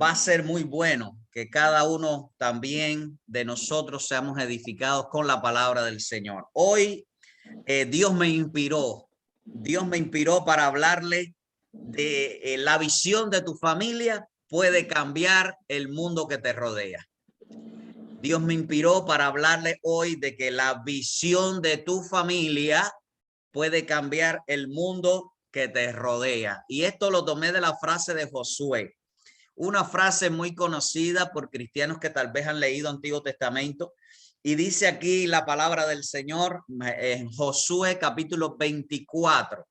va a ser muy bueno que cada uno también de nosotros seamos edificados con la palabra del Señor. Hoy Dios me inspiró para hablarle de la visión de tu familia puede cambiar el mundo que te rodea. Dios me inspiró para hablarle hoy de que la visión de tu familia puede cambiar el mundo que te rodea. Y esto lo tomé de la frase de Josué, una frase muy conocida por cristianos que tal vez han leído Antiguo Testamento. Y dice aquí la palabra del Señor en Josué capítulo 24.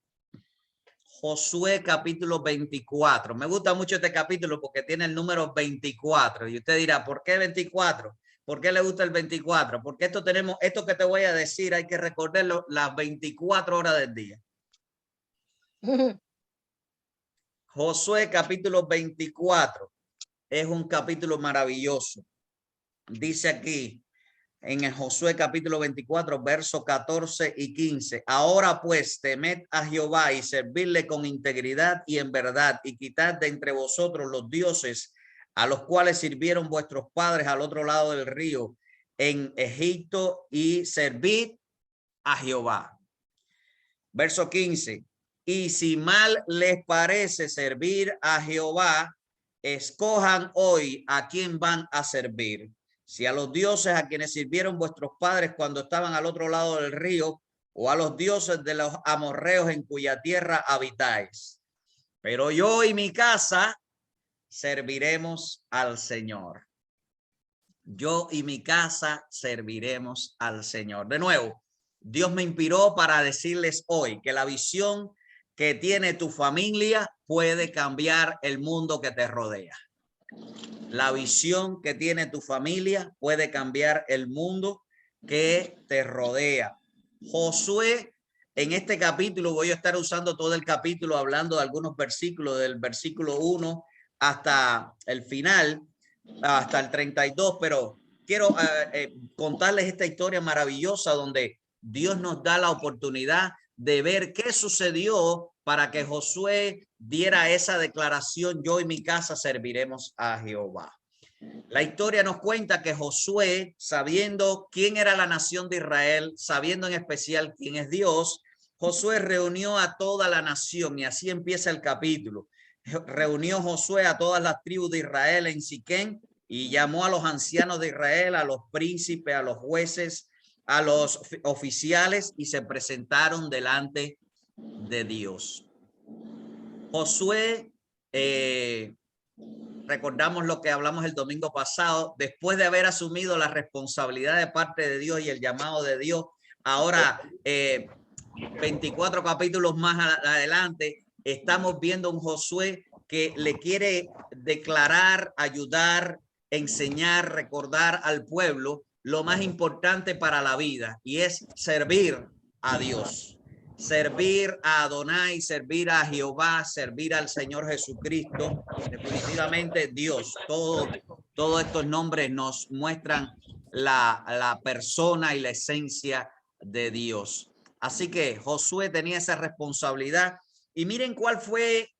Josué capítulo 24. Me gusta mucho este capítulo porque tiene el número 24. Y usted dirá, ¿por qué 24? ¿Por qué le gusta el 24? Porque esto que te voy a decir, hay que recordarlo las 24 horas del día. Josué capítulo 24 es un capítulo maravilloso. Dice aquí en el Josué capítulo 24, versos 14 y 15. Ahora pues temed a Jehová y servirle con integridad y en verdad, y quitad de entre vosotros los dioses a los cuales sirvieron vuestros padres al otro lado del río en Egipto, y servid a Jehová. Verso 15. Y si mal les parece servir a Jehová, escojan hoy a quién van a servir. Si a los dioses a quienes sirvieron vuestros padres cuando estaban al otro lado del río, o a los dioses de los amorreos en cuya tierra habitáis. Pero yo y mi casa serviremos al Señor. Yo y mi casa serviremos al Señor. De nuevo, Dios me inspiró para decirles hoy que la visión que tiene tu familia puede cambiar el mundo que te rodea. La visión que tiene tu familia puede cambiar el mundo que te rodea. Josué, en este capítulo, voy a estar usando todo el capítulo hablando de algunos versículos, del versículo 1 hasta el final, hasta el 32, pero quiero contarles esta historia maravillosa donde Dios nos da la oportunidad de ver qué sucedió para que Josué diera esa declaración: yo y mi casa serviremos a Jehová. La historia nos cuenta que Josué, sabiendo quién era la nación de Israel, sabiendo en especial quién es Dios, Josué reunió a toda la nación, y así empieza el capítulo. Reunió Josué a todas las tribus de Israel en Siquén y llamó a los ancianos de Israel, a los príncipes, a los jueces, a los oficiales, y se presentaron delante de Dios. Josué, recordamos lo que hablamos el domingo pasado, después de haber asumido la responsabilidad de parte de Dios y el llamado de Dios, ahora 24 capítulos más adelante, estamos viendo un Josué que le quiere declarar, ayudar, enseñar, recordar al pueblo lo más importante para la vida, y es servir a Dios, servir a Adonai, servir a Jehová, servir al Señor Jesucristo. Definitivamente Dios, todos estos nombres nos muestran la persona y la esencia de Dios. Así que Josué tenía esa responsabilidad, y miren cuál fue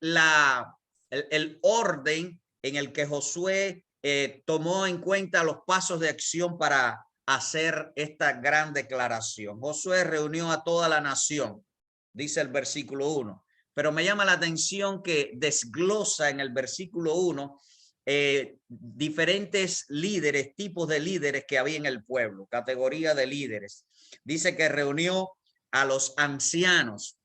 el orden en el que Josué tomó en cuenta los pasos de acción para hacer esta gran declaración. Josué reunió a toda la nación, dice el versículo 1, pero me llama la atención que desglosa en el versículo 1 diferentes líderes, tipos de líderes que había en el pueblo, categoría de líderes. Dice que reunió a los ancianos,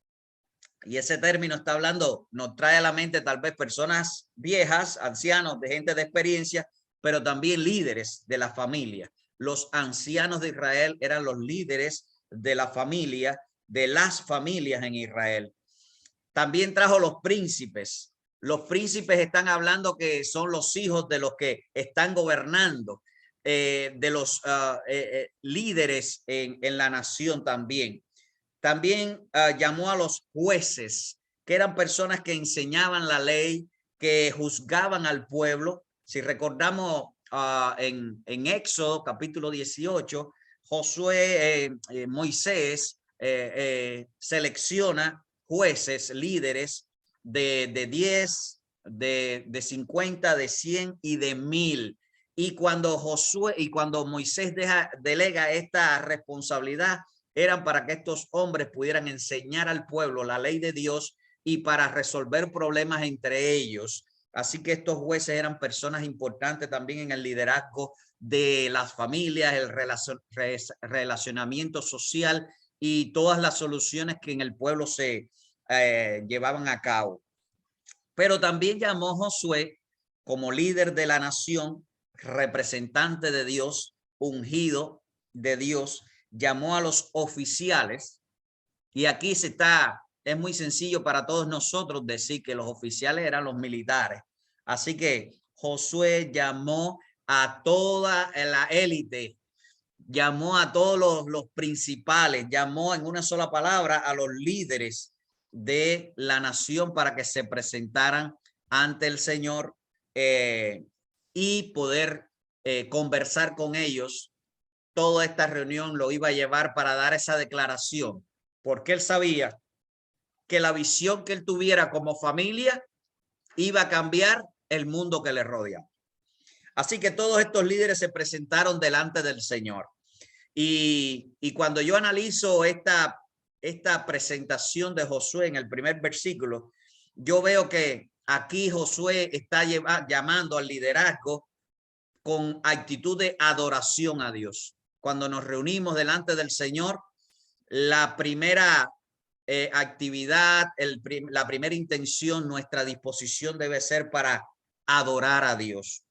y ese término está hablando, nos trae a la mente tal vez personas viejas, ancianos, de gente de experiencia, pero también líderes de la familia. Los ancianos de Israel eran los líderes de la familia, de las familias en Israel. También trajo los príncipes. Los príncipes están hablando que son los hijos de los que están gobernando, de los líderes en la nación también. También llamó a los jueces, que eran personas que enseñaban la ley, que juzgaban al pueblo. Si recordamos en Éxodo capítulo 18, Josué, Moisés selecciona jueces, líderes de 10 de 50, de 100 y de 1000. Y cuando Moisés delega esta responsabilidad, eran para que estos hombres pudieran enseñar al pueblo la ley de Dios y para resolver problemas entre ellos. Así que estos jueces eran personas importantes también en el liderazgo de las familias, el relacionamiento social y todas las soluciones que en el pueblo se llevaban a cabo. Pero también llamó Josué como líder de la nación, representante de Dios, ungido de Dios, llamó a los oficiales. Y aquí es muy sencillo para todos nosotros decir que los oficiales eran los militares. Así que Josué llamó a toda la élite, llamó a todos los principales, llamó en una sola palabra a los líderes de la nación para que se presentaran ante el Señor y poder conversar con ellos. Toda esta reunión lo iba a llevar para dar esa declaración, porque él sabía que la visión que él tuviera como familia iba a cambiar el mundo que le rodeaba. Así que todos estos líderes se presentaron delante del Señor. Y cuando yo analizo esta presentación de Josué en el primer versículo, yo veo que aquí Josué está llamando al liderazgo con actitud de adoración a Dios. Cuando nos reunimos delante del Señor, la primera actividad, la primera intención, nuestra disposición debe ser para adorar a Dios.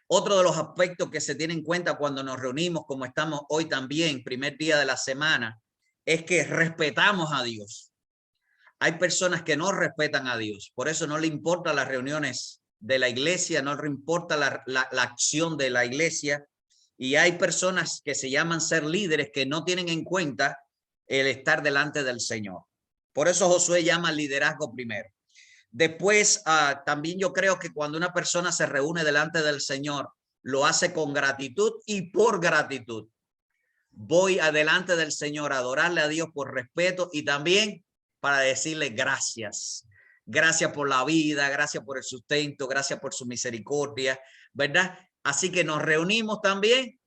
Otro de los aspectos que se tiene en cuenta cuando nos reunimos, como estamos hoy también, primer día de la semana, es que respetamos a Dios. Hay personas que no respetan a Dios, por eso no le importan las reuniones de la iglesia, no le importa la acción de la iglesia, y hay personas que se llaman ser líderes que no tienen en cuenta el estar delante del Señor. Por eso Josué llama al liderazgo primero. Después, también yo creo que cuando una persona se reúne delante del Señor, lo hace con gratitud y por gratitud. Voy adelante del Señor a adorarle a Dios por respeto y también para decirle gracias. Gracias por la vida, gracias por el sustento, gracias por su misericordia, ¿verdad? Así que nos reunimos también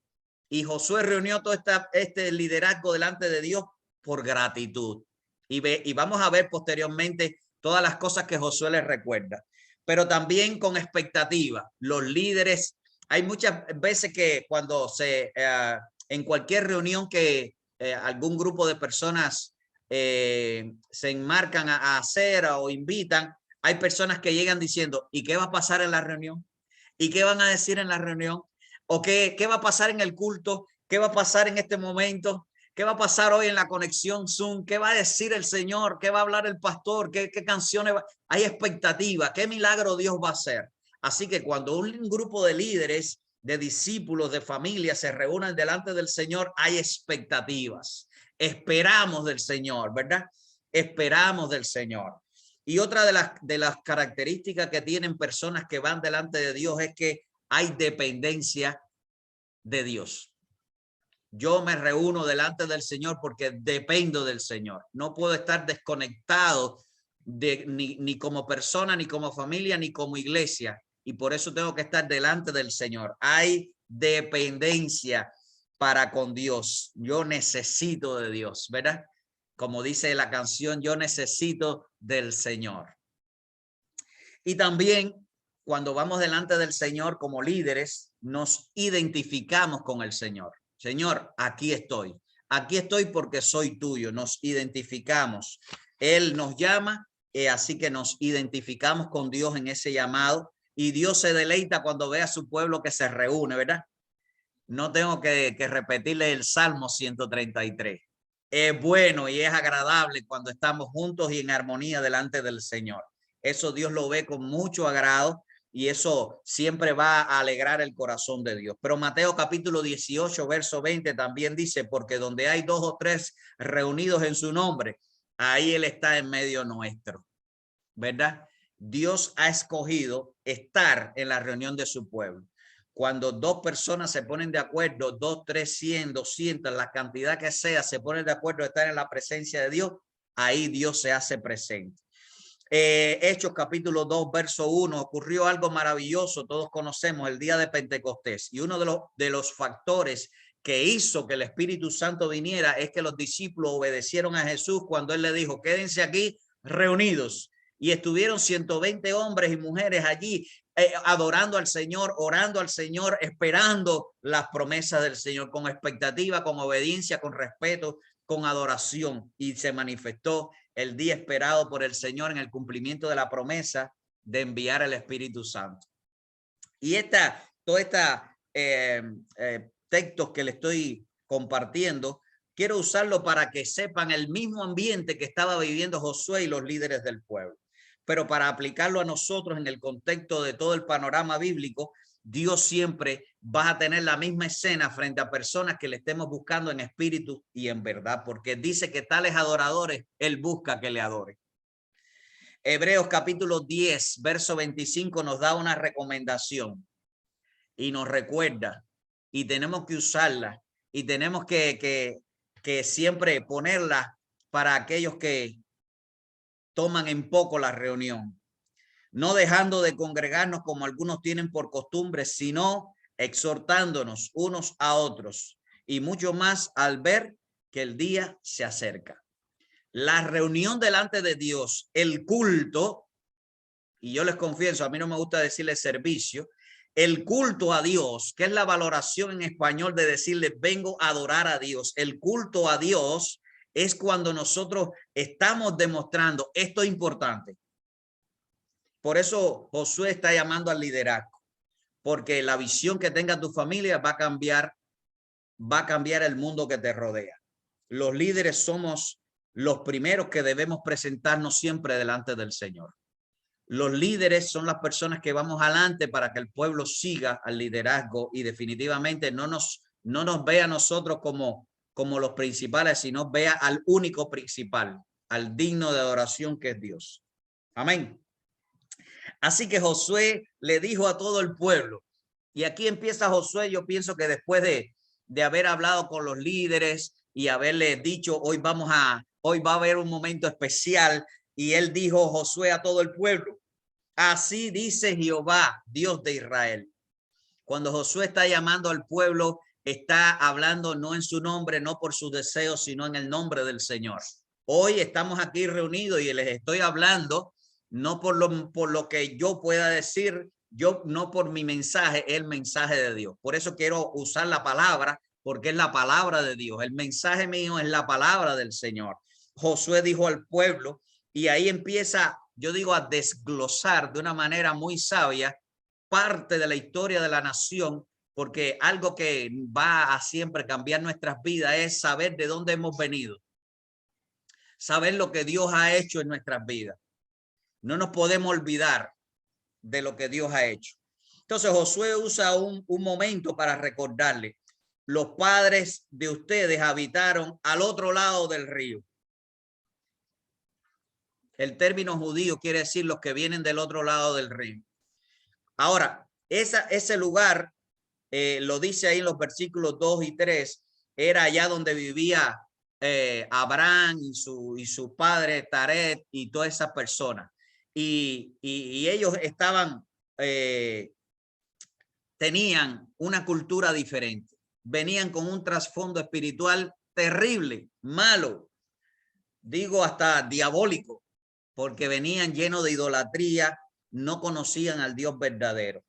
y Josué reunió todo este liderazgo delante de Dios por gratitud. Y vamos a ver posteriormente todas las cosas que Josué les recuerda, pero también con expectativa. Los líderes, hay muchas veces que cuando en cualquier reunión que algún grupo de personas se enmarcan a hacer o invitan, hay personas que llegan diciendo, ¿y qué va a pasar en la reunión? ¿Y qué van a decir en la reunión? ¿O qué va a pasar en el culto? ¿Qué va a pasar en este momento? ¿Qué va a pasar hoy en la conexión Zoom? ¿Qué va a decir el Señor? ¿Qué va a hablar el pastor? ¿Qué canciones va? Hay expectativa. ¿Qué milagro Dios va a hacer? Así que cuando un grupo de líderes, de discípulos, de familia se reúnen delante del Señor, hay expectativas. Esperamos del Señor, ¿verdad? Esperamos del Señor. Y otra de las características que tienen personas que van delante de Dios es que hay dependencia de Dios. Yo me reúno delante del Señor porque dependo del Señor. No puedo estar desconectado ni como persona, ni como familia, ni como iglesia. Y por eso tengo que estar delante del Señor. Hay dependencia para con Dios. Yo necesito de Dios, ¿verdad? Como dice la canción, yo necesito del Señor. Y también cuando vamos delante del Señor como líderes, nos identificamos con el Señor. Señor, aquí estoy. Aquí estoy porque soy tuyo. Nos identificamos. Él nos llama, así que nos identificamos con Dios en ese llamado. Y Dios se deleita cuando ve a su pueblo que se reúne, ¿verdad? No tengo que repetirle el Salmo 133. Es bueno y es agradable cuando estamos juntos y en armonía delante del Señor. Eso Dios lo ve con mucho agrado y eso siempre va a alegrar el corazón de Dios. Pero Mateo capítulo 18, verso 20 también dice, porque donde hay 2 o 3 reunidos en su nombre, ahí Él está en medio nuestro, ¿verdad? Dios ha escogido estar en la reunión de su pueblo. Cuando 2 personas se ponen de acuerdo, 2, 3, 100, 200, la cantidad que sea, se ponen de acuerdo de estar en la presencia de Dios, ahí Dios se hace presente. Hechos capítulo 2, verso 1, ocurrió algo maravilloso, todos conocemos el día de Pentecostés, y uno de los factores que hizo que el Espíritu Santo viniera es que los discípulos obedecieron a Jesús cuando él le dijo, quédense aquí reunidos, y estuvieron 120 hombres y mujeres allí adorando al Señor, orando al Señor, esperando las promesas del Señor, con expectativa, con obediencia, con respeto, con adoración, y se manifestó el día esperado por el Señor en el cumplimiento de la promesa de enviar el Espíritu Santo. Y toda esta textos que le estoy compartiendo, quiero usarlo para que sepan el mismo ambiente que estaba viviendo Josué y los líderes del pueblo. Pero para aplicarlo a nosotros en el contexto de todo el panorama bíblico, Dios siempre va a tener la misma escena frente a personas que le estemos buscando en espíritu y en verdad, porque dice que tales adoradores Él busca que le adoren. Hebreos capítulo 10, verso 25 nos da una recomendación y nos recuerda, y tenemos que usarla, y tenemos que siempre ponerla para aquellos que toman en poco la reunión, no dejando de congregarnos como algunos tienen por costumbre, sino exhortándonos unos a otros, y mucho más al ver que el día se acerca. La reunión delante de Dios, el culto, y yo les confieso, a mí no me gusta decirle servicio, el culto a Dios, que es la valoración en español de decirle vengo a adorar a Dios. El culto a Dios es cuando nosotros estamos demostrando esto es importante. Por eso Josué está llamando al liderazgo, porque la visión que tenga tu familia va a cambiar el mundo que te rodea. Los líderes somos los primeros que debemos presentarnos siempre delante del Señor. Los líderes son las personas que vamos adelante para que el pueblo siga al liderazgo y definitivamente no nos vea a nosotros como los principales, sino vea al único principal, al digno de adoración que es Dios. Amén. Así que Josué le dijo a todo el pueblo, y aquí empieza Josué, yo pienso que después de haber hablado con los líderes y haberle dicho, hoy va a haber un momento especial, y él dijo Josué a todo el pueblo, así dice Jehová, Dios de Israel. Cuando Josué está llamando al pueblo, está hablando no en su nombre, no por sus deseos, sino en el nombre del Señor. Hoy estamos aquí reunidos y les estoy hablando no por lo que yo pueda decir, yo no por mi mensaje, el mensaje de Dios. Por eso quiero usar la palabra, porque es la palabra de Dios. El mensaje mío es la palabra del Señor. Josué dijo al pueblo, y ahí empieza, yo digo, a desglosar de una manera muy sabia parte de la historia de la nación, porque algo que va a siempre cambiar nuestras vidas es saber de dónde hemos venido, saber lo que Dios ha hecho en nuestras vidas. No nos podemos olvidar de lo que Dios ha hecho. Entonces Josué usa un momento para recordarle, los padres de ustedes habitaron al otro lado del río. El término judío quiere decir los que vienen del otro lado del río. Ahora, ese lugar, lo dice ahí en los versículos 2 y 3, era allá donde vivía Abraham y su padre Taret y todas esas personas. Y ellos tenían una cultura diferente. Venían con un trasfondo espiritual terrible, malo, digo hasta diabólico, porque venían llenos de idolatría, no conocían al Dios verdadero.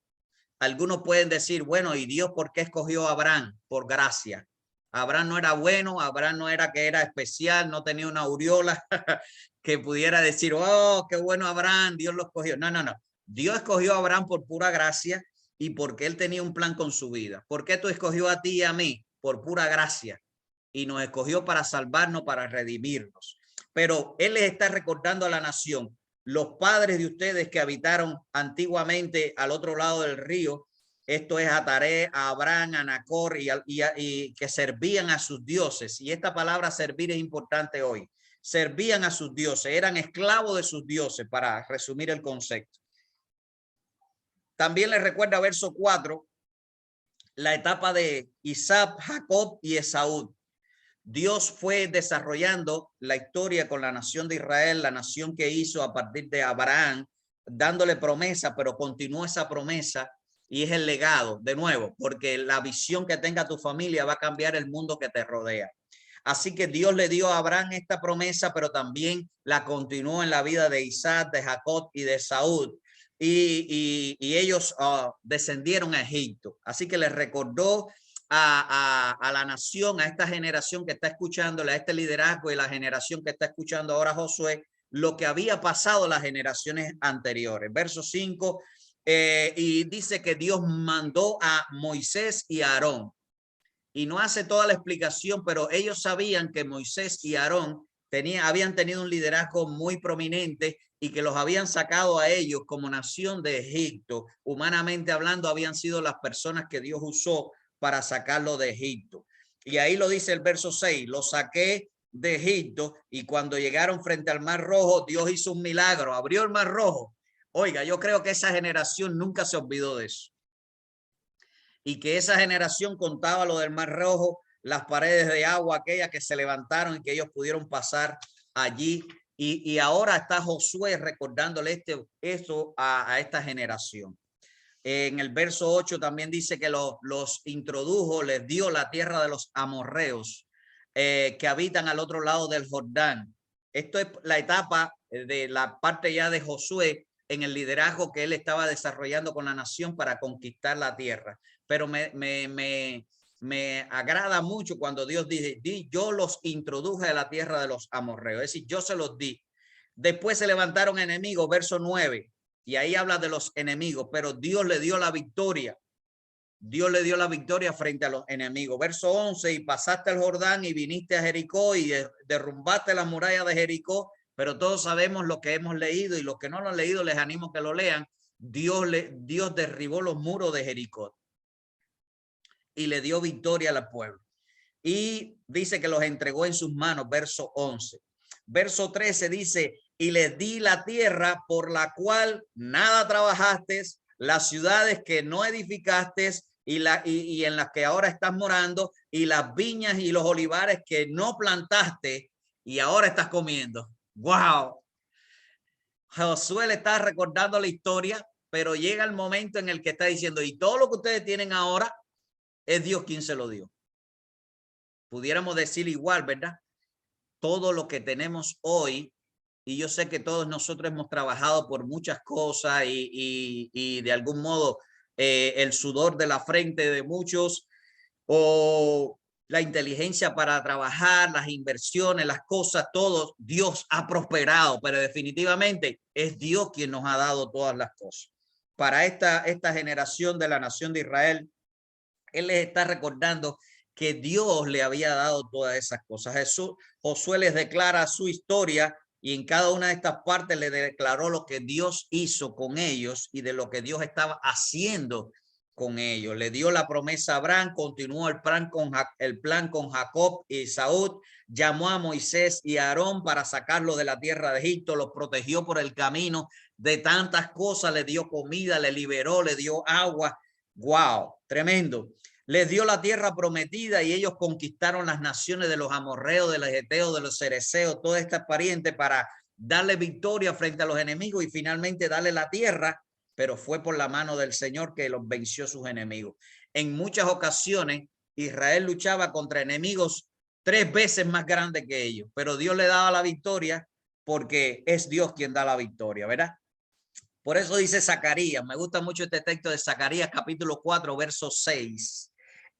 Algunos pueden decir, bueno, ¿y Dios por qué escogió a Abraham? Por gracia. Abraham no era bueno, Abraham no era que era especial, no tenía una aureola que pudiera decir, oh, qué bueno Abraham, Dios lo escogió. No, no, no. Dios escogió a Abraham por pura gracia y porque él tenía un plan con su vida. ¿Por qué tú escogió a ti y a mí? Por pura gracia. Y nos escogió para salvarnos, para redimirnos. Pero él les está recordando a la nación, los padres de ustedes que habitaron antiguamente al otro lado del río, esto es a Taré, a Abraham, a Nacor y que servían a sus dioses. Y esta palabra servir es importante hoy. Servían a sus dioses, eran esclavos de sus dioses, para resumir el concepto. También les recuerda verso 4, la etapa de Isaac, Jacob y Esaú. Dios fue desarrollando la historia con la nación de Israel, la nación que hizo a partir de Abraham, dándole promesa, pero continuó esa promesa y es el legado, de nuevo, porque la visión que tenga tu familia va a cambiar el mundo que te rodea. Así que Dios le dio a Abraham esta promesa, pero también la continuó en la vida de Isaac, de Jacob y de Saúl. Y ellos descendieron a Egipto. Así que les recordó a la nación, a esta generación que está escuchándole, a este liderazgo y la generación que está escuchando ahora Josué, lo que había pasado en las generaciones anteriores. Verso 5, y dice que Dios mandó a Moisés y a Aarón. Y no hace toda la explicación, pero ellos sabían que Moisés y Aarón habían tenido un liderazgo muy prominente y que los habían sacado a ellos como nación de Egipto. Humanamente hablando, habían sido las personas que Dios usó para sacarlo de Egipto. Y ahí lo dice el verso 6, lo saqué de Egipto y cuando llegaron frente al Mar Rojo, Dios hizo un milagro, abrió el Mar Rojo. Oiga, yo creo que esa generación nunca se olvidó de eso. Y que esa generación contaba lo del Mar Rojo, las paredes de agua, aquellas que se levantaron y que ellos pudieron pasar allí. Y ahora está Josué recordándole esto a esta generación. En el verso 8 también dice que los introdujo, les dio la tierra de los amorreos que habitan al otro lado del Jordán. Esto es la etapa de la parte ya de Josué en el liderazgo que él estaba desarrollando con la nación para conquistar la tierra. Pero me agrada mucho cuando Dios dice, yo los introduje a la tierra de los amorreos, es decir, yo se los di. Después se levantaron enemigos, verso 9, y ahí habla de los enemigos, pero Dios le dio la victoria. Dios le dio la victoria frente a los enemigos. Verso 11, y pasaste el Jordán y viniste a Jericó y derrumbaste la muralla de Jericó, pero todos sabemos lo que hemos leído y los que no lo han leído les animo que lo lean. Dios derribó los muros de Jericó y le dio victoria al pueblo. Y dice que los entregó en sus manos, verso 11. Verso 13 dice, y les di la tierra por la cual nada trabajaste, las ciudades que no edificaste y en las que ahora estás morando, y las viñas y los olivares que no plantaste y ahora estás comiendo. ¡Wow! Josué le está recordando la historia, pero llega el momento en el que está diciendo, y todo lo que ustedes tienen ahora es Dios quien se lo dio. Pudiéramos decir igual, ¿verdad? Todo lo que tenemos hoy, y yo sé que todos nosotros hemos trabajado por muchas cosas y de algún modo el sudor de la frente de muchos o la inteligencia para trabajar, las inversiones, las cosas, todo, Dios ha prosperado, pero definitivamente es Dios quien nos ha dado todas las cosas. Para esta generación de la nación de Israel, Él les está recordando que Dios le había dado todas esas cosas. Josué les declara su historia y en cada una de estas partes le declaró lo que Dios hizo con ellos y de lo que Dios estaba haciendo con ellos. Le dio la promesa a Abraham, continuó el plan con Jacob y Saúl, llamó a Moisés y a Aarón para sacarlo de la tierra de Egipto, los protegió por el camino de tantas cosas, le dio comida, le liberó, le dio agua. Wow, tremendo. Les dio la tierra prometida y ellos conquistaron las naciones de los amorreos, de los heteos, de los cereceos, todas estas parientes para darle victoria frente a los enemigos y finalmente darle la tierra, pero fue por la mano del Señor que los venció sus enemigos. En muchas ocasiones Israel luchaba contra enemigos 3 veces más grandes que ellos, pero Dios le daba la victoria porque es Dios quien da la victoria, ¿verdad? Por eso dice Zacarías, me gusta mucho este texto de Zacarías capítulo 4, verso 6.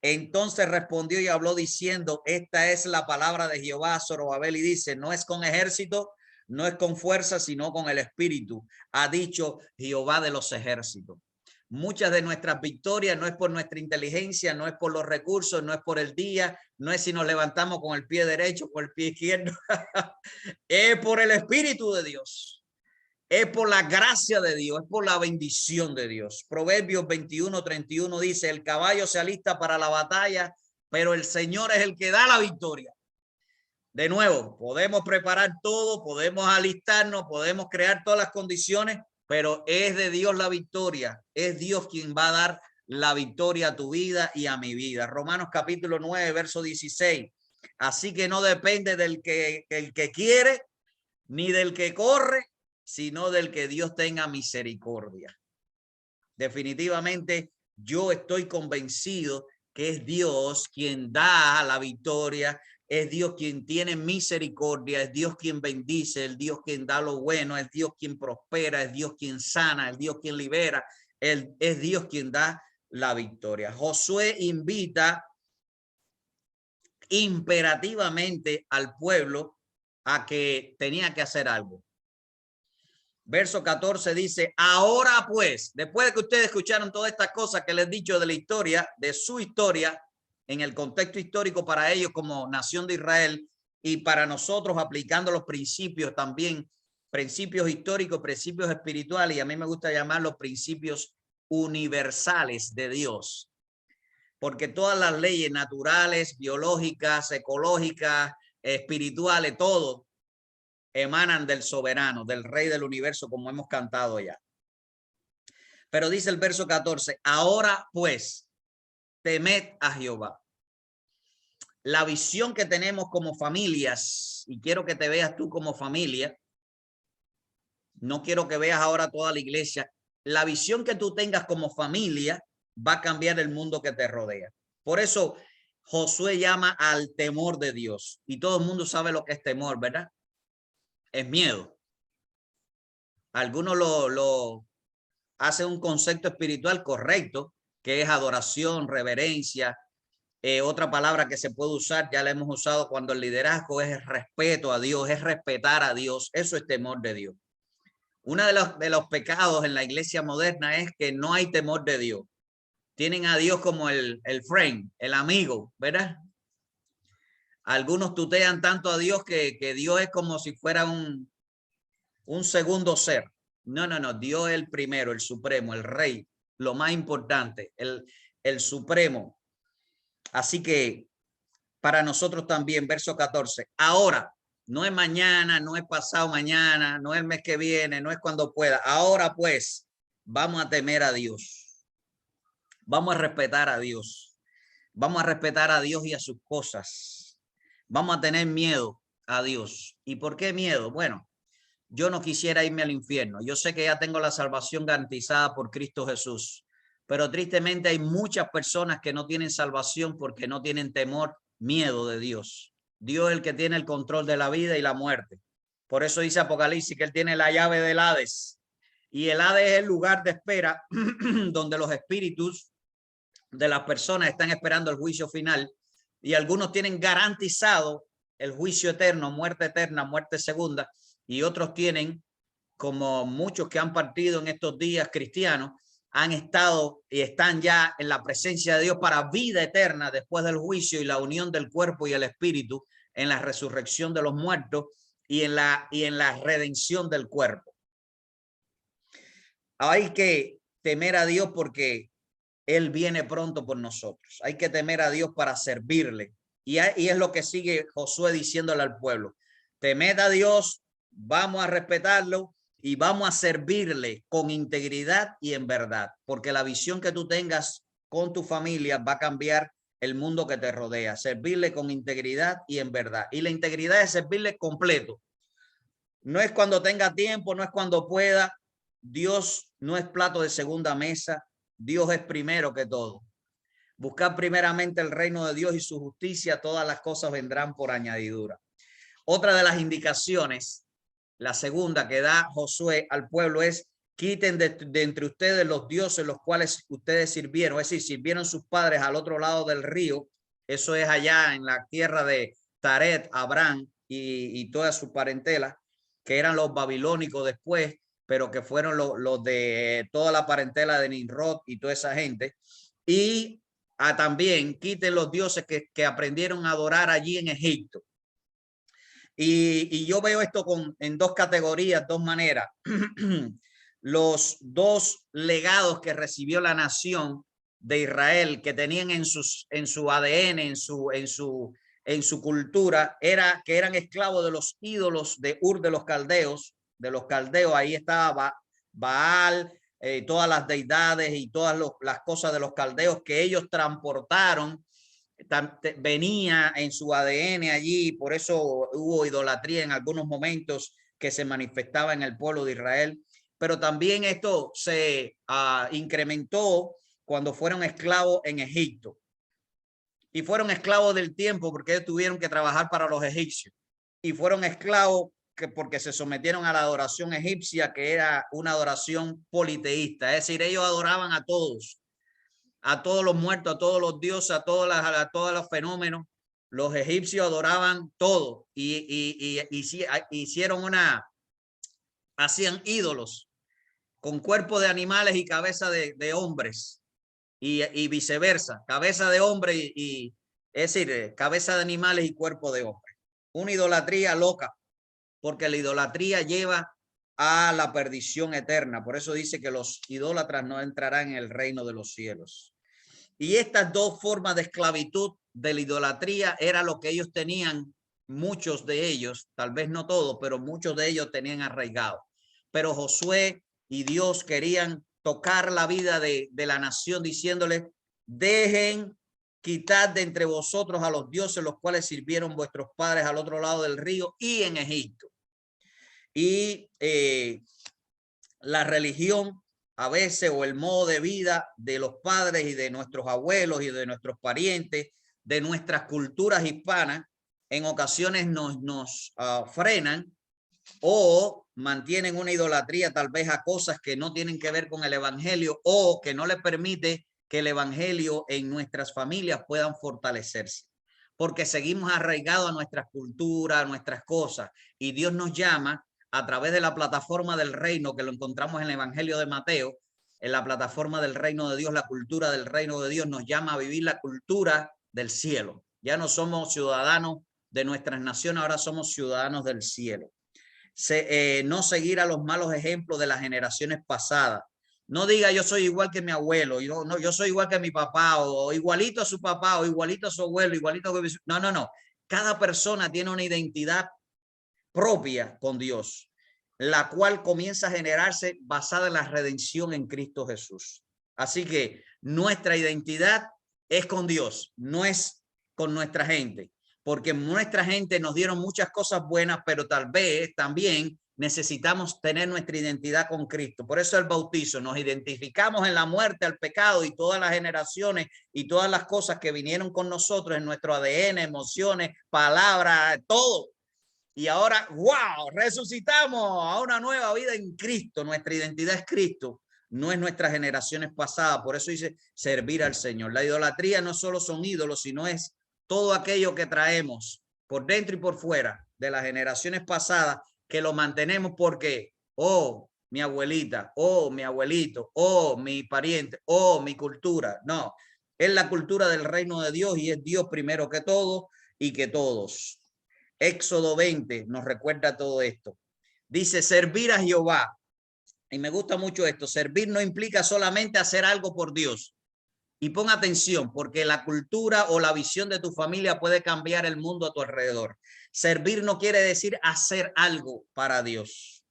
Entonces respondió y habló diciendo, esta es la palabra de Jehová a Zorobabel y dice, no es con ejército, no es con fuerza, sino con el espíritu, ha dicho Jehová de los ejércitos. Muchas de nuestras victorias no es por nuestra inteligencia, no es por los recursos, no es por el día, no es si nos levantamos con el pie derecho o con el pie izquierdo, es por el espíritu de Dios. Es por la gracia de Dios, es por la bendición de Dios. Proverbios 21:31 dice, el caballo se alista para la batalla, pero el Señor es el que da la victoria. De nuevo, podemos preparar todo, podemos alistarnos, podemos crear todas las condiciones, pero es de Dios la victoria. Es Dios quien va a dar la victoria a tu vida y a mi vida. Romanos capítulo 9, verso 16. Así que no depende el que quiere ni del que corre, sino del que Dios tenga misericordia. Definitivamente yo estoy convencido que es Dios quien da la victoria, es Dios quien tiene misericordia, es Dios quien bendice, es Dios quien da lo bueno, es Dios quien prospera, es Dios quien sana, es Dios quien libera, es Dios quien da la victoria. Josué invita imperativamente al pueblo a que tenía que hacer algo. Verso 14 dice, ahora pues, después de que ustedes escucharon todas estas cosas que les he dicho de la historia, de su historia, en el contexto histórico para ellos como nación de Israel y para nosotros aplicando los principios también, principios históricos, principios espirituales, y a mí me gusta llamarlos principios universales de Dios, porque todas las leyes naturales, biológicas, ecológicas, espirituales, todo emanan del soberano, del rey del universo, como hemos cantado ya. Pero dice el verso 14, ahora pues, temed a Jehová. La visión que tenemos como familias, y quiero que te veas tú como familia, no quiero que veas ahora toda la iglesia, la visión que tú tengas como familia va a cambiar el mundo que te rodea. Por eso Josué llama al temor de Dios, y todo el mundo sabe lo que es temor, ¿verdad? Es miedo. Algunos lo hacen un concepto espiritual correcto, que es adoración, reverencia. Otra palabra que se puede usar, ya la hemos usado cuando el liderazgo es el respeto a Dios, es respetar a Dios. Eso es temor de Dios. Uno de los pecados en la iglesia moderna es que no hay temor de Dios. Tienen a Dios como el friend, el amigo, ¿verdad? Algunos tutean tanto a Dios que Dios es como si fuera un segundo ser. No, no, no. Dios es el primero, el supremo, el rey, lo más importante, el supremo. Así que para nosotros también, verso 14, ahora, no es mañana, no es pasado mañana, no es el mes que viene, no es cuando pueda. Ahora pues, vamos a temer a Dios. Vamos a respetar a Dios. Vamos a respetar a Dios y a sus cosas. Vamos a tener miedo a Dios. ¿Y por qué miedo? Bueno, yo no quisiera irme al infierno. Yo sé que ya tengo la salvación garantizada por Cristo Jesús, pero tristemente hay muchas personas que no tienen salvación porque no tienen temor, miedo de Dios. Dios es el que tiene el control de la vida y la muerte. Por eso dice Apocalipsis que él tiene la llave del Hades. Y el Hades es el lugar de espera donde los espíritus de las personas están esperando el juicio final, y algunos tienen garantizado el juicio eterno, muerte eterna, muerte segunda, y otros tienen, como muchos que han partido en estos días cristianos, han estado y están ya en la presencia de Dios para vida eterna después del juicio y la unión del cuerpo y el espíritu en la resurrección de los muertos y en la redención del cuerpo. Hay que temer a Dios porque Él viene pronto por nosotros. Hay que temer a Dios para servirle. Y es lo que sigue Josué diciéndole al pueblo. Temed a Dios, vamos a respetarlo y vamos a servirle con integridad y en verdad. Porque la visión que tú tengas con tu familia va a cambiar el mundo que te rodea. Servirle con integridad y en verdad. Y la integridad es servirle completo. No es cuando tenga tiempo, no es cuando pueda. Dios no es plato de segunda mesa. Dios es primero que todo. Buscar primeramente el reino de Dios y su justicia, todas las cosas vendrán por añadidura. Otra de las indicaciones, la segunda que da Josué al pueblo es: quiten de entre ustedes los dioses los cuales ustedes sirvieron, es decir, sirvieron sus padres al otro lado del río. Eso es allá en la tierra de Taret, Abraham y toda su parentela, que eran los babilónicos después, pero que fueron los de toda la parentela de Nimrod y toda esa gente. Y también quiten los dioses que aprendieron a adorar allí en Egipto. Y yo veo esto en dos categorías, dos maneras. Los dos legados que recibió la nación de Israel, que tenían en su ADN, en su cultura, era que eran esclavos de los ídolos de Ur de los caldeos. Ahí estaba Baal, todas las deidades y todas las cosas de los caldeos que ellos transportaron venía en su ADN allí, por eso hubo idolatría en algunos momentos que se manifestaba en el pueblo de Israel, pero también esto se incrementó cuando fueron esclavos en Egipto. Y fueron esclavos del tiempo porque ellos tuvieron que trabajar para los egipcios. Y fueron esclavos porque se sometieron a la adoración egipcia, que era una adoración politeísta. Es decir, ellos adoraban a todos los muertos, a todos los dioses, a todos los fenómenos. Los egipcios adoraban todo y hicieron hacían ídolos con cuerpo de animales y cabeza de hombres y viceversa, cabeza de hombre es decir, cabeza de animales y cuerpo de hombre. Una idolatría loca, porque la idolatría lleva a la perdición eterna. Por eso dice que los idólatras no entrarán en el reino de los cielos. Y estas dos formas de esclavitud de la idolatría era lo que ellos tenían, muchos de ellos, tal vez no todos, pero muchos de ellos tenían arraigado. Pero Josué y Dios querían tocar la vida de la nación diciéndole, dejen quitar de entre vosotros a los dioses los cuales sirvieron vuestros padres al otro lado del río y en Egipto. Y la religión a veces o el modo de vida de los padres y de nuestros abuelos y de nuestros parientes, de nuestras culturas hispanas, en ocasiones nos frenan o mantienen una idolatría tal vez a cosas que no tienen que ver con el evangelio o que no le permite que el evangelio en nuestras familias puedan fortalecerse. Porque seguimos arraigados a nuestras culturas, a nuestras cosas, y Dios nos llama a través de la plataforma del reino, que lo encontramos en el Evangelio de Mateo, en la plataforma del reino de Dios, la cultura del reino de Dios nos llama a vivir la cultura del cielo. Ya no somos ciudadanos de nuestras naciones, ahora somos ciudadanos del cielo. No seguir a los malos ejemplos de las generaciones pasadas. No diga yo soy igual que mi abuelo, yo soy igual que mi papá, o igualito a su papá, o igualito a su abuelo, igualito que... No. Cada persona tiene una identidad propia con Dios, la cual comienza a generarse basada en la redención en Cristo Jesús. Así que nuestra identidad es con Dios, no es con nuestra gente, porque nuestra gente nos dieron muchas cosas buenas, pero tal vez también necesitamos tener nuestra identidad con Cristo. Por eso el bautizo, nos identificamos en la muerte, al pecado y todas las generaciones y todas las cosas que vinieron con nosotros en nuestro ADN, emociones, palabras, todo. Y ahora, wow, resucitamos a una nueva vida en Cristo. Nuestra identidad es Cristo, no es nuestras generaciones pasadas. Por eso dice servir al Señor. La idolatría no solo son ídolos, sino es todo aquello que traemos por dentro y por fuera de las generaciones pasadas, que lo mantenemos porque, oh, mi abuelita, oh, mi abuelito, oh, mi pariente, oh, mi cultura. No, es la cultura del reino de Dios y es Dios primero que todo y que todos. Éxodo 20 nos recuerda todo esto. Dice servir a Jehová. Y me gusta mucho esto. Servir no implica solamente hacer algo por Dios. Y pon atención, porque la cultura o la visión de tu familia puede cambiar el mundo a tu alrededor. Servir no quiere decir hacer algo para Dios.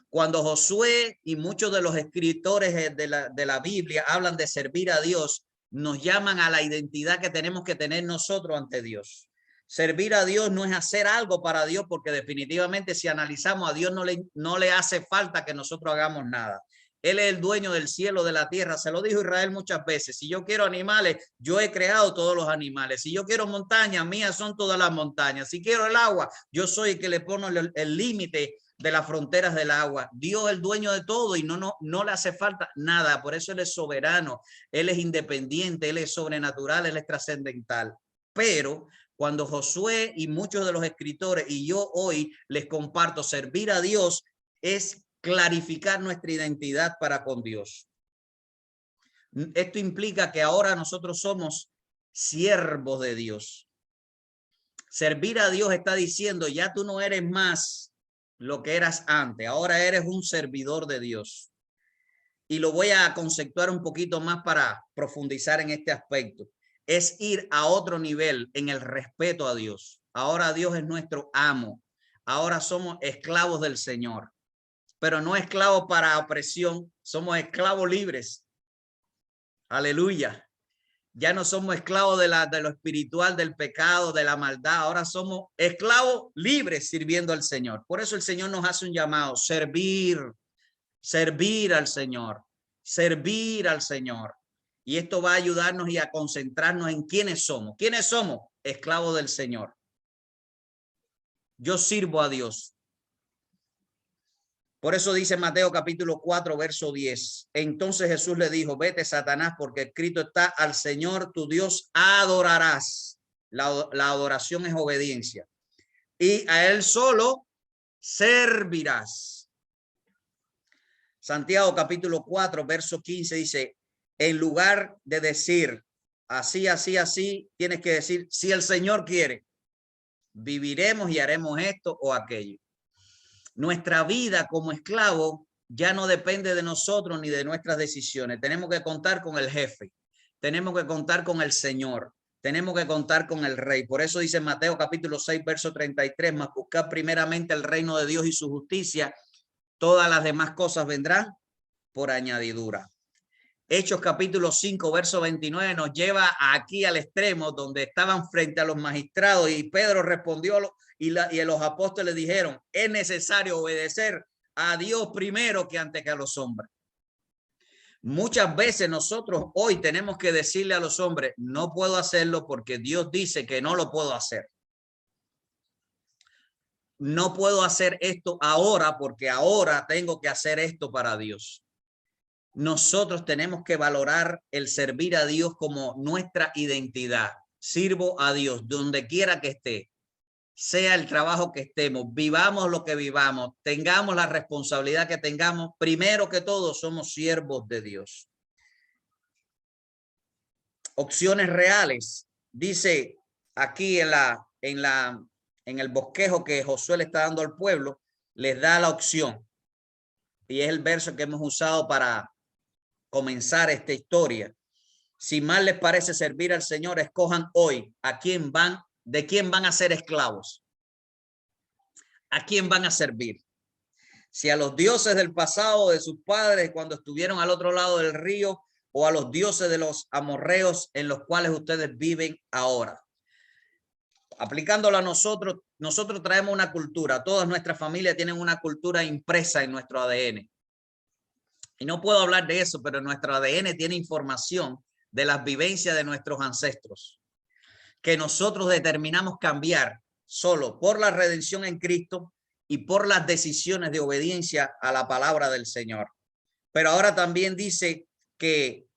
Cuando Josué y muchos de los escritores de la Biblia hablan de servir a Dios, nos llaman a la identidad que tenemos que tener nosotros ante Dios. Servir a Dios no es hacer algo para Dios, porque definitivamente si analizamos a Dios no le hace falta que nosotros hagamos nada. Él es el dueño del cielo, de la tierra. Se lo dijo Israel muchas veces. Si yo quiero animales, yo he creado todos los animales. Si yo quiero montañas, mías son todas las montañas. Si quiero el agua, yo soy el que le pone el límite de las fronteras del agua. Dios es el dueño de todo y no le hace falta nada. Por eso Él es soberano, Él es independiente, Él es sobrenatural, Él es trascendental. Pero cuando Josué y muchos de los escritores y yo hoy les comparto, servir a Dios es clarificar nuestra identidad para con Dios. Esto implica que ahora nosotros somos siervos de Dios. Servir a Dios está diciendo, ya tú no eres más lo que eras antes, ahora eres un servidor de Dios. Y lo voy a conceptuar un poquito más para profundizar en este aspecto. Es ir a otro nivel en el respeto a Dios. Ahora Dios es nuestro amo. Ahora somos esclavos del Señor, pero no esclavos para opresión, somos esclavos libres. Aleluya. Ya no somos esclavos de lo espiritual, del pecado, de la maldad. Ahora somos esclavos libres sirviendo al Señor. Por eso el Señor nos hace un llamado, servir al Señor, servir al Señor. Y esto va a ayudarnos y a concentrarnos en quiénes somos. ¿Quiénes somos? Esclavos del Señor. Yo sirvo a Dios. Por eso dice Mateo capítulo 4, verso 10. Entonces Jesús le dijo, vete, Satanás, porque escrito está, al Señor tu Dios adorarás. La adoración es obediencia. Y a él solo servirás. Santiago capítulo 4, verso 15 dice, en lugar de decir así, así, así, tienes que decir, si el Señor quiere, viviremos y haremos esto o aquello. Nuestra vida como esclavo ya no depende de nosotros ni de nuestras decisiones. Tenemos que contar con el jefe. Tenemos que contar con el Señor. Tenemos que contar con el Rey. Por eso dice Mateo capítulo 6, verso 33, mas buscad primeramente el reino de Dios y su justicia. Todas las demás cosas vendrán por añadidura. Hechos capítulo 5, verso 29 nos lleva aquí al extremo donde estaban frente a los magistrados y Pedro respondió y los apóstoles dijeron, es necesario obedecer a Dios primero que antes que a los hombres. Muchas veces nosotros hoy tenemos que decirle a los hombres, no puedo hacerlo porque Dios dice que no lo puedo hacer. No puedo hacer esto ahora porque ahora tengo que hacer esto para Dios. Nosotros tenemos que valorar el servir a Dios como nuestra identidad. Sirvo a Dios donde quiera que esté, sea el trabajo que estemos, vivamos lo que vivamos, tengamos la responsabilidad que tengamos. Primero que todo, somos siervos de Dios. Opciones reales. Dice aquí en el bosquejo que Josué le está dando al pueblo, les da la opción. Y es el verso que hemos usado para comenzar esta historia. Si más les parece servir al Señor, escojan hoy a quién van, de quién van a ser esclavos, a quién van a servir. Si a los dioses del pasado de sus padres cuando estuvieron al otro lado del río, o a los dioses de los amorreos en los cuales ustedes viven ahora. Aplicándolo a nosotros, nosotros traemos una cultura, todas nuestras familias tienen una cultura impresa en nuestro ADN. Y no puedo hablar de eso, pero nuestro ADN tiene información de las vivencias de nuestros ancestros, que nosotros determinamos cambiar solo por la redención en Cristo y por las decisiones de obediencia a la palabra del Señor. Pero ahora también dice que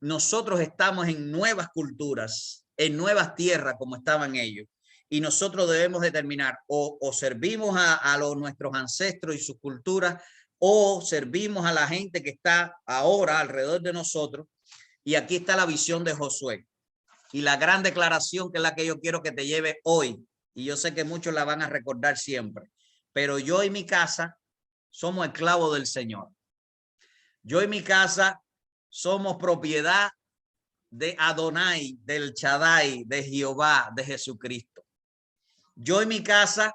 nosotros estamos en nuevas culturas, en nuevas tierras como estaban ellos. Y nosotros debemos determinar o servimos a nuestros ancestros y sus culturas, o servimos a la gente que está ahora alrededor de nosotros. Y aquí está la visión de Josué y la gran declaración que es la que yo quiero que te lleve hoy. Y yo sé que muchos la van a recordar siempre. Pero yo y mi casa somos esclavos del Señor. Yo y mi casa somos propiedad de Adonai, del Shaddai, de Jehová, de Jesucristo. Yo y mi casa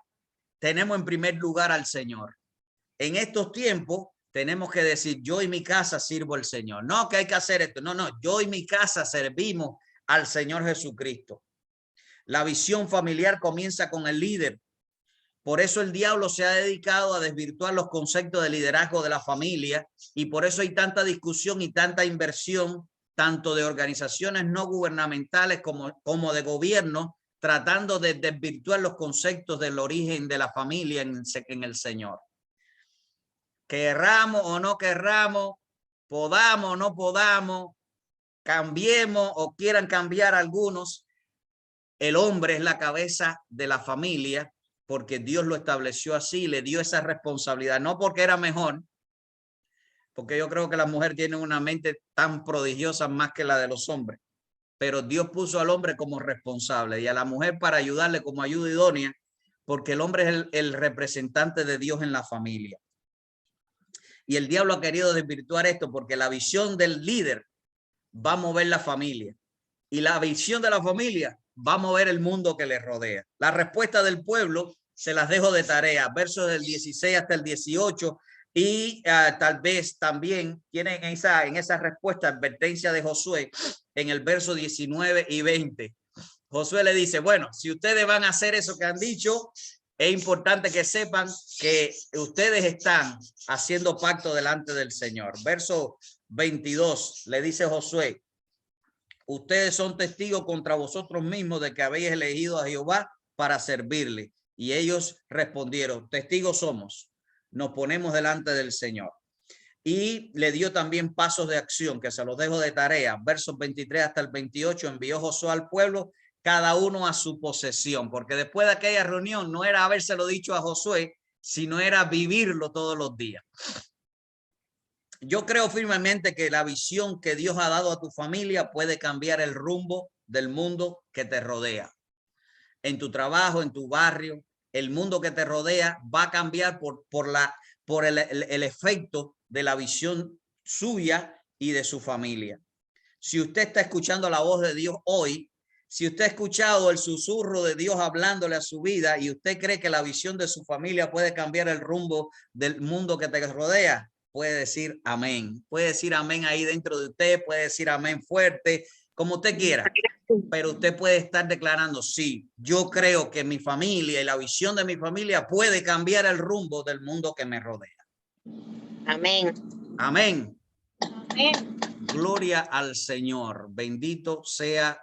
tenemos en primer lugar al Señor. En estos tiempos tenemos que decir, yo y mi casa sirvo al Señor. No, que hay que hacer esto. No, no, yo y mi casa servimos al Señor Jesucristo. La visión familiar comienza con el líder. Por eso el diablo se ha dedicado a desvirtuar los conceptos de liderazgo de la familia y por eso hay tanta discusión y tanta inversión, tanto de organizaciones no gubernamentales como de gobierno, tratando de desvirtuar los conceptos del origen de la familia en el Señor. Querramos o no querramos, podamos o no podamos, cambiemos o quieran cambiar algunos, el hombre es la cabeza de la familia porque Dios lo estableció así, le dio esa responsabilidad, no porque era mejor, porque yo creo que la mujer tiene una mente tan prodigiosa más que la de los hombres, pero Dios puso al hombre como responsable y a la mujer para ayudarle como ayuda idónea, porque el hombre es el representante de Dios en la familia. Y el diablo ha querido desvirtuar esto porque la visión del líder va a mover la familia y la visión de la familia va a mover el mundo que le rodea. La respuesta del pueblo se las dejo de tarea, versos del 16 hasta el 18. Y tal vez también tienen en esa respuesta, advertencia de Josué en el verso 19 y 20. Josué le dice, bueno, si ustedes van a hacer eso que han dicho, es importante que sepan que ustedes están haciendo pacto delante del Señor. Verso 22 le dice Josué, ustedes son testigos contra vosotros mismos de que habéis elegido a Jehová para servirle. Y ellos respondieron, testigos somos, nos ponemos delante del Señor. Y le dio también pasos de acción, que se los dejo de tarea. Versos 23 hasta el 28, envió Josué al pueblo, cada uno a su posesión, porque después de aquella reunión no era habérselo dicho a Josué, sino era vivirlo todos los días. Yo creo firmemente que la visión que Dios ha dado a tu familia puede cambiar el rumbo del mundo que te rodea. En tu trabajo, en tu barrio, el mundo que te rodea va a cambiar por el efecto de la visión suya y de su familia. Si usted está escuchando la voz de Dios hoy, si usted ha escuchado el susurro de Dios hablándole a su vida y usted cree que la visión de su familia puede cambiar el rumbo del mundo que te rodea, puede decir amén. Puede decir amén ahí dentro de usted, puede decir amén fuerte, como usted quiera. Pero usted puede estar declarando, sí, yo creo que mi familia y la visión de mi familia puede cambiar el rumbo del mundo que me rodea. Amén. Amén. Amén. Gloria al Señor. Bendito sea